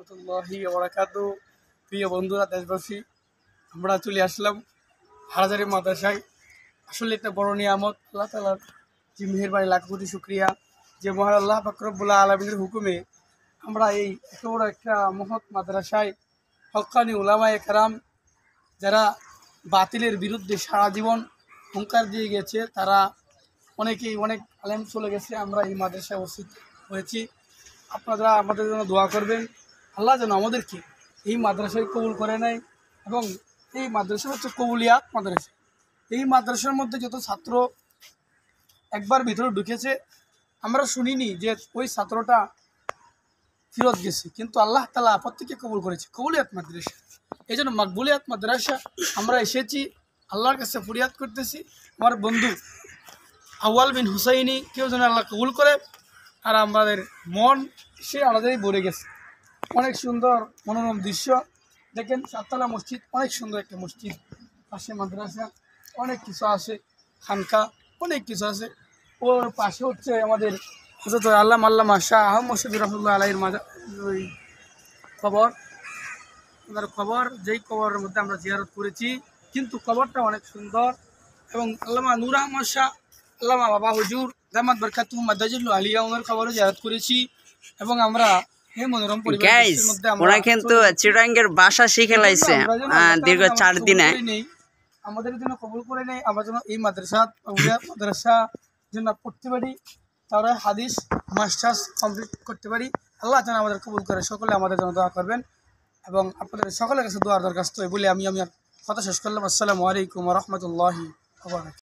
রহমতুল্লাহি ওয়া বারাকাতুহু। প্রিয় বন্ধুরা, দেশবাসী, আমরা চলে আসলাম হাটহাজারী মাদ্রাসায়। আসলে একটা বড় নিয়ামত, আল্লাহ তাআলার যে মেহেরবানি, লাখ কোটি শুকরিয়া যে মহান আল্লাহ পাক রব্বুল আলামিনের হুকুমে আমরা এই এত বড় একটা মহৎ মাদ্রাসায় হক্কানি উলামায়ে কেরাম যারা বাতিলের বিরুদ্ধে সারা জীবন হুঙ্কার দিয়ে গেছে, তারা অনেকেই অনেক আলেম চলে গেছে। আমরা এই মাদ্রাসায় উপস্থিত হয়েছি। আপনারা আমাদের জন্য দোয়া করবেন, আল্লাহ যেন আমাদেরকে এই মাদ্রাসায় কবুল করে নেয়। এবং এই মাদ্রাসা হচ্ছে কবুলিয়াত মাদ্রাসা। এই মাদ্রাসার মধ্যে যত ছাত্র একবার ভিতরে ঢুকেছে, আমরা শুনিনি যে ওই ছাত্রটা ফিরত গেছে, কিন্তু আল্লাহ তাআলা প্রত্যেককে কবুল করেছে। কবুলিয়াত মাদ্রাসা, এই জন্য মাকবুলিয়াত মাদ্রাসা আমরা এসেছি, আল্লাহর কাছে ফরিয়াদ করতেছি আমার বন্ধু আউয়াল বিন হুসাইনি কেউ যেন আল্লাহ কবুল করে। আর আমাদের মন সে আলাদাই ভরে গেছে। অনেক সুন্দর মনোরম দৃশ্য দেখেন, সাততলা মসজিদ, অনেক সুন্দর একটা মসজিদ, পাশে মাদ্রাসা, অনেক কিছু আছে, খানকা, অনেক কিছু আছে। ওর পাশে হচ্ছে আমাদের হযরত আল্লামা শাহ আহমদ মশিউর রহমতুল্লাহ আলাইহির ওই কবর, ওনার কবর, যেই কবরের মধ্যে আমরা জিয়ারত করেছি। কিন্তু কবরটা অনেক সুন্দর। এবং আল্লামা নূর আহমদ শাহ, আল্লামা বাবা হুজুর দামাত বরকাতুহু মাদাজিল আলিয়া, ওনার কবরও জিয়ারত করেছি। এবং আমরা এই মনোরম পরিবেশের মধ্যে আমরা কিন্তু চিটাঙ্গের ভাষা শিখে লাইছে দীর্ঘ 4 দিনে। আমাদের জন্য কবুল করে নেই, আমরা যেন এই মাদ্রাসা জন্য পড়তে পারি, তারা হাদিস মাস্টার্স কমপ্লিট করতে পারি। আল্লাহ যেন আমাদের কবুল করে। সকলে আমাদের জন্য দোয়া করবেন এবং আপনাদের সকলের কাছে দোয়ার দরখাস্ত বলে আমি আমার কথা শেষ করলাম। আসসালামু আলাইকুম ওয়া রাহমাতুল্লাহি ওয়া বারাকাতুহু।